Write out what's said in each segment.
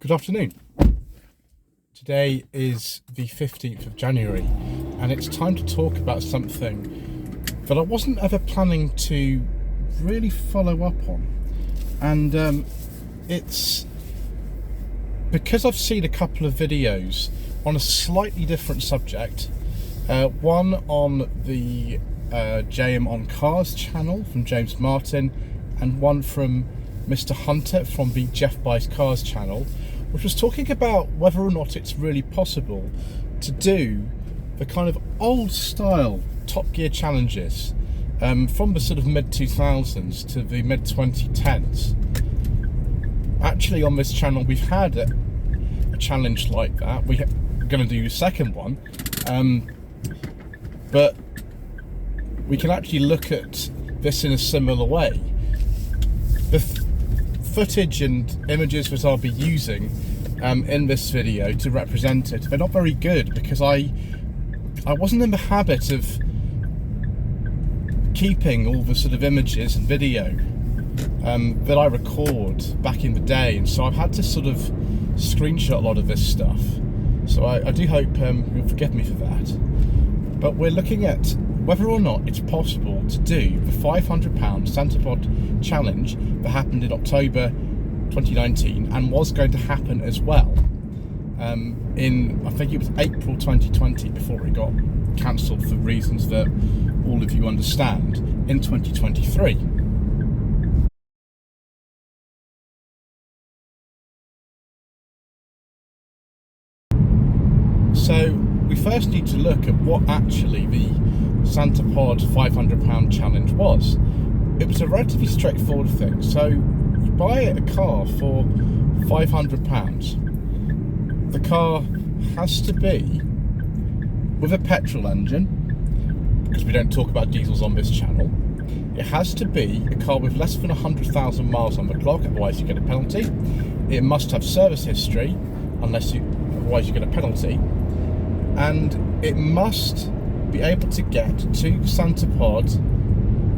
Good afternoon. Today is the 15th of January and it's time to talk about something that I wasn't ever planning to really follow up on, and it's because I've seen a couple of videos on a slightly different subject, one on the JM on Cars channel from James Martin and one from Mr. Hunter from the Jeff Buys Cars channel, which was talking about whether or not it's really possible to do the kind of old style Top Gear challenges from the sort of mid-2000s to the mid-2010s. Actually, on this channel we've had a challenge like that. We're going to do a second one, but we can actually look at this in a similar way. The footage and images that I'll be using in this video to represent it, they're not very good because I wasn't in the habit of keeping all the sort of images and video that I record back in the day, and so I've had to sort of screenshot a lot of this stuff. So I do hope you'll forgive me for that. But we're looking at whether or not it's possible to do the £500 Santa Pod challenge that happened in October 2019 and was going to happen as well in, I think it was April 2020, before it got cancelled for reasons that all of you understand, in 2023. So we first need to look at what actually the Santa Pod £500 challenge was. It was a relatively straightforward thing. So you buy a car for £500. The car has to be with a petrol engine, because we don't talk about diesels on this channel. It has to be a car with less than 100,000 miles on the clock, otherwise you get a penalty. It must have service history, otherwise you get a penalty. And it must be able to get to Santa Pod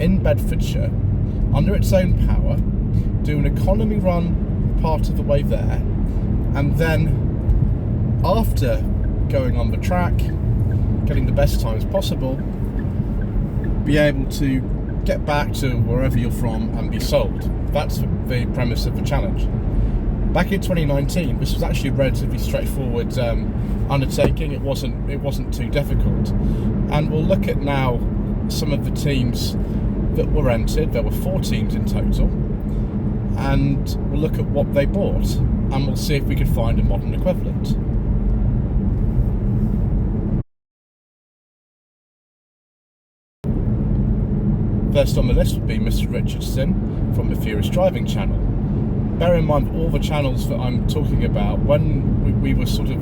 in Bedfordshire under its own power, do an economy run part of the way there, and then after going on the track, getting the best times possible, be able to get back to wherever you're from and be sold. That's the premise of the challenge. Back in 2019, this was actually a relatively straightforward undertaking. It wasn't too difficult, and we'll look at now some of the teams that were entered. There were 4 teams in total, and we'll look at what they bought, and we'll see if we can find a modern equivalent. First on the list would be Mr. Richardson from the Furiousdriving channel. Bear in mind, all the channels that I'm talking about, when we were sort of,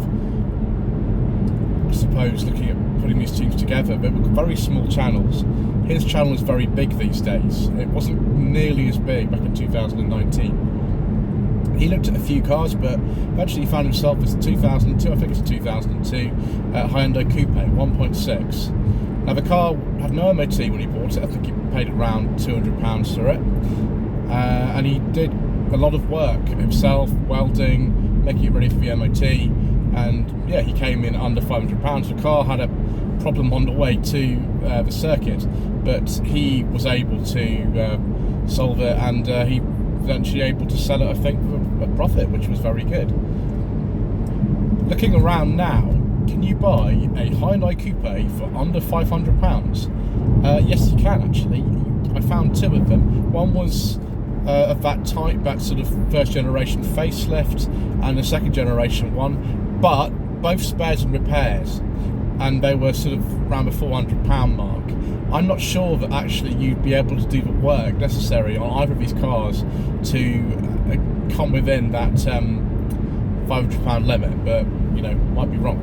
I suppose, looking at putting these teams together, they were very small channels. His channel is very big these days. It wasn't nearly as big back in 2019. He looked at a few cars, but eventually he found himself with 2002, I think it's a 2002, Hyundai Coupé 1.6. Now the car had no MOT when he bought it. I think he paid around £200 for it. And he did a lot of work himself, welding, making it ready for the MOT, and yeah, he came in under £500. The car had a problem on the way to the circuit, but he was able to solve it, and he was eventually able to sell it, I think, for a profit, which was very good. Looking around now, can you buy a Hyundai Coupé for under £500? Yes, you can actually. I found 2 of them. One was of that type, that sort of first generation facelift, and the second generation one, but both spares and repairs, and they were sort of around the £400 mark. I'm not sure that actually you'd be able to do the work necessary on either of these cars to come within that £500 limit, but you know, might be wrong.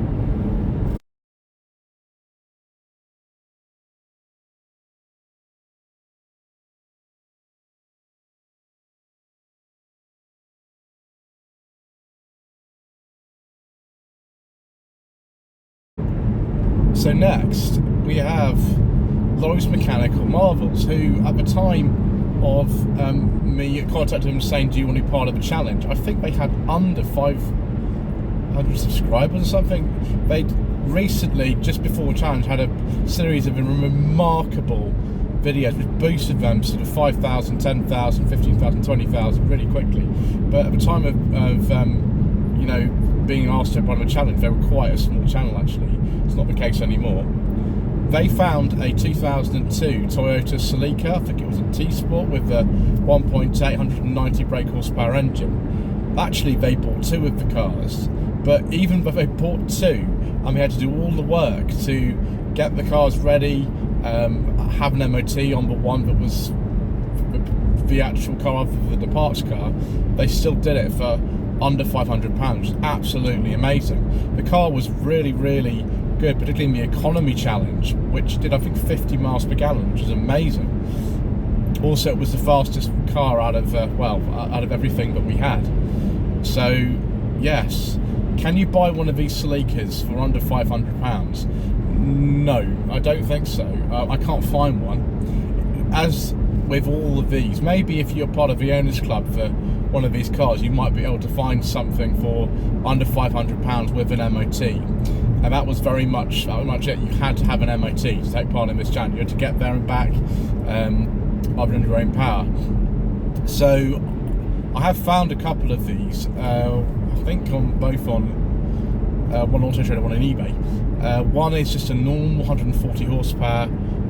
So next we have Lawrie's Mechanical Marvels, who at the time of me contacting them saying, do you want to be part of a challenge? I think they had under 500 subscribers or something. They'd recently, just before the challenge, had a series of remarkable videos which boosted them sort of 5,000, 10,000, 15,000, 20,000 really quickly. But at the time of you know, being asked to be part of a challenge, they were quite a small channel actually. It's not the case anymore. They found a 2002 Toyota Celica, I think it was a T-Sport, with a 1.8 190 brake horsepower engine. Actually, they bought two of the cars, but even though they bought two, and they had to do all the work to get the cars ready, have an MOT on the one that was the actual car other than the departure car, they still did it for under £500, which is absolutely amazing. The car was really, really good, particularly in the economy challenge, which did I think 50 miles per gallon, which is amazing. Also, it was the fastest car out of out of everything that we had. So yes, can you buy one of these Celicas for under £500? No, I don't think so. I can't find one. As with all of these, maybe if you're part of the owners club for one of these cars, you might be able to find something for under £500 with an MOT. And that was very much it. You had to have an MOT to take part in this challenge. You had to get there and back, other than your own power. So I have found a couple of these. I think both on one Auto Trader, one on eBay. One is just a normal 140 horsepower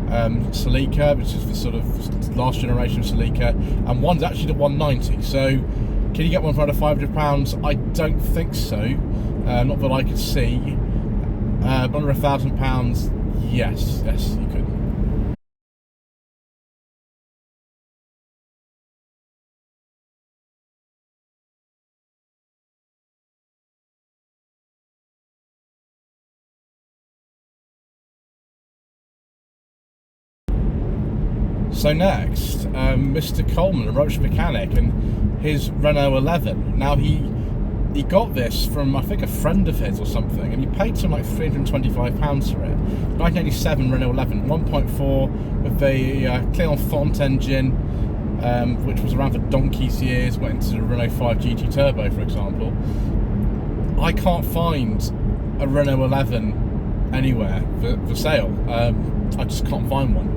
Celica, which is the sort of last generation of Celica, and one's actually the 190. So can you get one for under £500? I don't think so. Not that I could see. Under £1,000, yes, you could. So next, Mr. Coleman, a Roach mechanic, and his Renault 11. Now he got this from, I think, a friend of his or something, and he paid something like £325 for it. 1987 Renault 11, 1.4 with the Clermont engine, which was around for donkey's years, went into the Renault 5 GT Turbo, for example. I can't find a Renault 11 anywhere for sale. I just can't find one.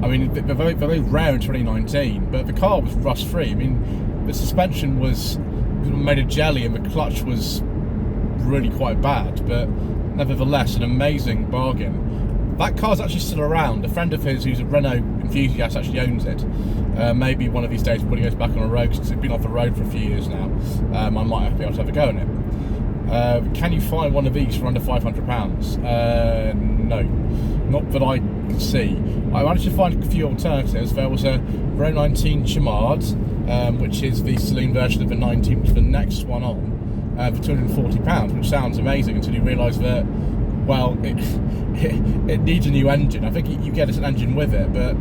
I mean, they're very rare in 2019, but the car was rust-free. I mean, the suspension was made of jelly and the clutch was really quite bad, but nevertheless an amazing bargain. That car's actually still around. A friend of his who's a Renault enthusiast actually owns it. Maybe one of these days when he goes back on the road, because it's been off the road for a few years now, I might be able to have a go in it. Can you find one of these for under £500? No, not that I can see. I managed to find a few alternatives. There was a Renault 19 Chamard, which is the saloon version of the 19, which is the next one on, for £240, which sounds amazing until you realise that, well, it needs a new engine. I think you get an engine with it, but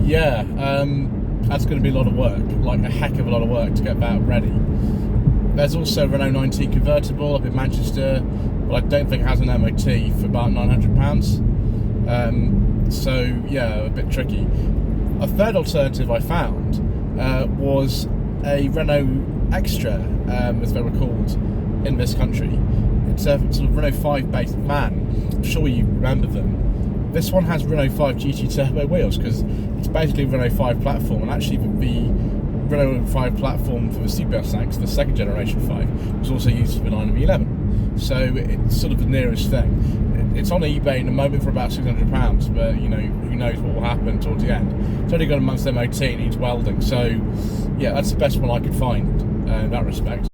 yeah, that's going to be a lot of work, like a heck of a lot of work to get that ready. There's also a Renault 19 convertible up in Manchester, but I don't think it has an MOT for about £900. So yeah, a bit tricky. A third alternative I found was a Renault Extra, as they were called in this country. It's a sort of Renault 5 based van. I'm sure you remember them. This one has Renault 5 GT Turbo wheels, because it's basically Renault 5 platform, and actually the Renault 5 platform for the seatbelt tanks, the second generation 5, was also used for the 911. So it's sort of the nearest thing. It's on eBay in the moment for about £600, but you know, who knows what will happen towards the end. It's only got a month's MOT, it needs welding, so yeah, that's the best one I could find in that respect.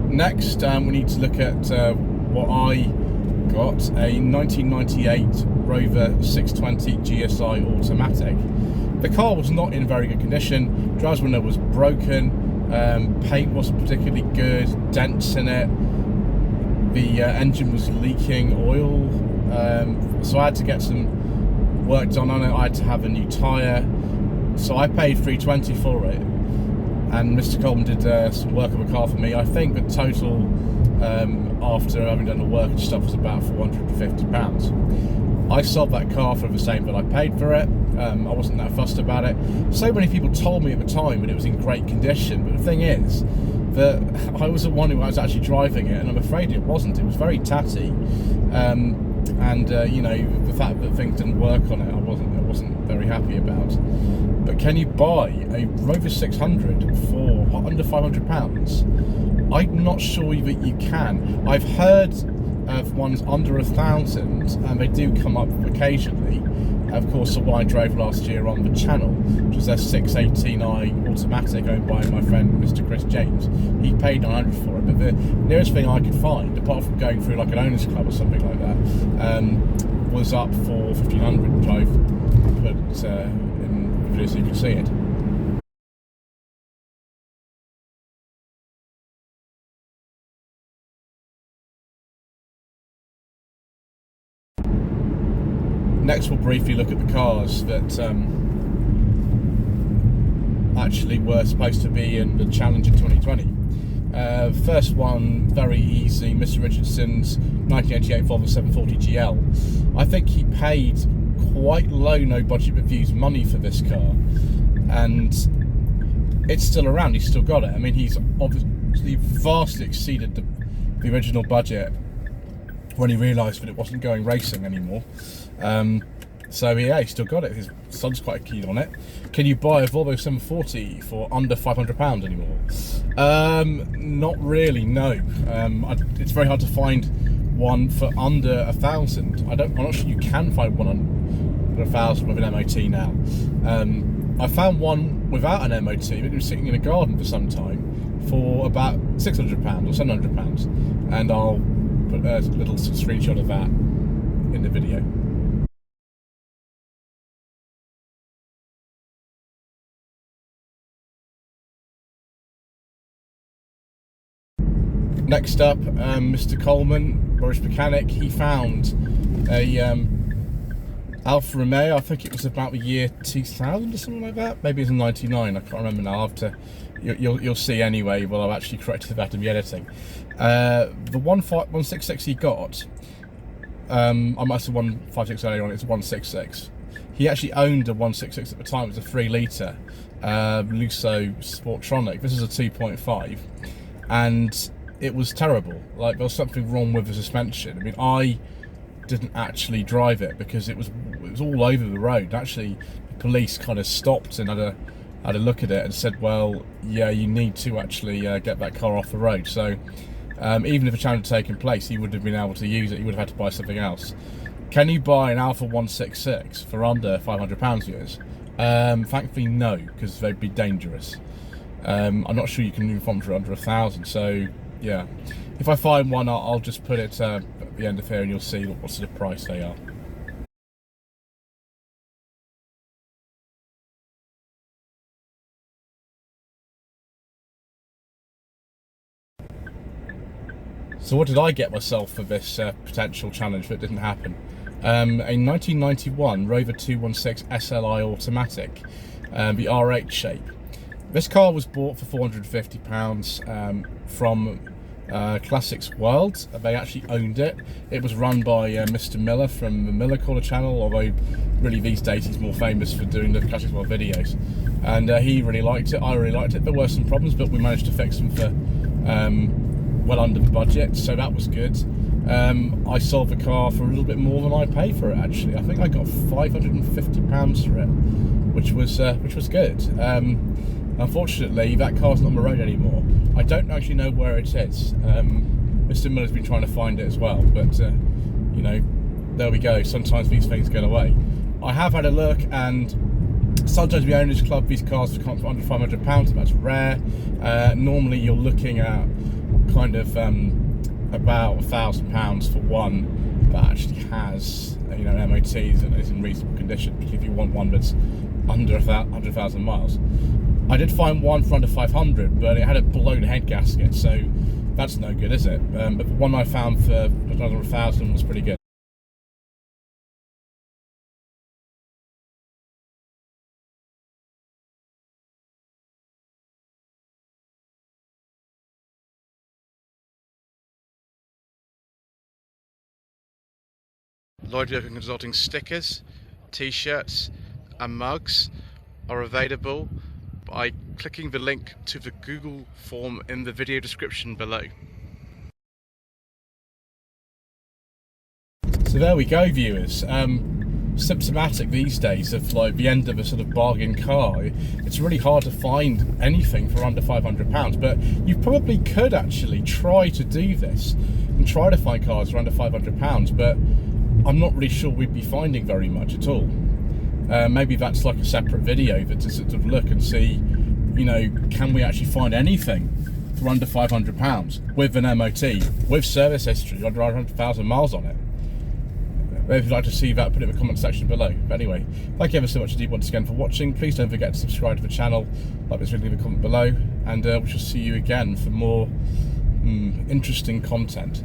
Next, we need to look at what I got, a 1998 Rover 620 GSi Automatic. The car was not in very good condition. Driver's window was broken, paint wasn't particularly good, dents in it, the engine was leaking oil so I had to get some work done on it. I had to have a new tyre, so I paid £320 for it, and Mr. Coleman did some work on the car for me. I think the total after having done the work and stuff was about £450. I sold that car for the same that I paid for it. I wasn't that fussed about it. So many people told me at the time that it was in great condition, but the thing is that I was the one who was actually driving it, and I'm afraid it wasn't. It was very tatty, you know, the fact that things didn't work on it, I wasn't very happy about. But can you buy a Rover 600 for under £500? I'm not sure that you can. I've heard of ones under 1,000, and they do come up occasionally. Of course, the one I drove last year on the channel, which was a 618i automatic owned by my friend Mr. Chris James. He paid £900 for it, but the nearest thing I could find, apart from going through like an owners club or something like that, was up for £1,500, which I've put in the video so you can see it. Next, we'll briefly look at the cars that actually were supposed to be in the challenge in 2020. First one, very easy, Mr. Richardson's 1988 Volvo 740 GL. I think he paid quite low, no budget reviews money for this car, and it's still around. He's still got it. I mean, he's obviously vastly exceeded the original budget when he realised that it wasn't going racing anymore. So yeah, he's still got it. His son's quite keen on it. Can you buy a Volvo 740 for under £500 anymore? Not really, no. It's very hard to find one for under 1,000. I'm not sure you can find one under 1,000 with an MOT now. I found one without an MOT, but it was sitting in a garden for some time for about £600 or £700, and I'll put a little screenshot of that in the video. Next up, Mr. Coleman, British mechanic, he found a Alfa Romeo. I think it was about the year 2000 or something like that. Maybe it was in 99. I can't remember now. I'll have to. You'll see anyway. Well, I've actually corrected that in the editing. The 166 he got. I must have 156 earlier on. It's 166. He actually owned a 166 at the time. It was a 3-litre Lusso Sportronic. This is a 2.5, and it was terrible. Like, there was something wrong with the suspension. I mean, I didn't actually drive it because it was all over the road. Actually, the police kind of stopped and had a look at it and said, well, yeah, you need to actually get that car off the road. So even if a challenge had taken place, he wouldn't have been able to use it. He would have had to buy something else. Can you buy an Alfa 166 for under £500, viewers? Thankfully, no, because they'd be dangerous. I'm not sure you can move on for under 1,000. So yeah, if I find one, I'll just put it at the end of here, and you'll see what sort of price they are. So what did I get myself for this potential challenge that didn't happen? A 1991 Rover 216 SLI Automatic, the R8 shape. This car was bought for £450 from Classics World. They actually owned it. It was run by Mr. Miller from the Miller Caller channel, although really these days he's more famous for doing the Classics World videos. And he really liked it. I really liked it. There were some problems, but we managed to fix them for well under the budget, so that was good. I sold the car for a little bit more than I paid for it. Actually, I think I got £550 for it, which was good. Unfortunately, that car's not on the road anymore. I don't actually know where it is. Mr. Miller's been trying to find it as well, but you know, there we go. Sometimes these things get away. I have had a look, and sometimes the owners club these cars for under £500. That's rare. Normally, you're looking at kind of about £1,000 for one that actually has, you know, an MOT and is in reasonable condition. If you want one that's under 100,000 miles. I did find one for under 500, but it had a blown head gasket, so that's no good, is it? But the one I found for another 1,000 was pretty good. Lloyd Vehicle Consulting stickers, t-shirts and mugs are available by clicking the link to the Google form in the video description below. So there we go, viewers. Symptomatic these days of like the end of a sort of bargain car. It's really hard to find anything for under £500, but you probably could actually try to do this and try to find cars for under £500, but I'm not really sure we'd be finding very much at all. Maybe that's like a separate video to sort of look and see, you know, can we actually find anything for under £500 with an MOT, with service history, under 100,000 miles on it. If you'd like to see that, put it in the comment section below. But anyway, thank you ever so much indeed once again for watching. Please don't forget to subscribe to the channel, like this video, leave a comment below, and we shall see you again for more interesting content.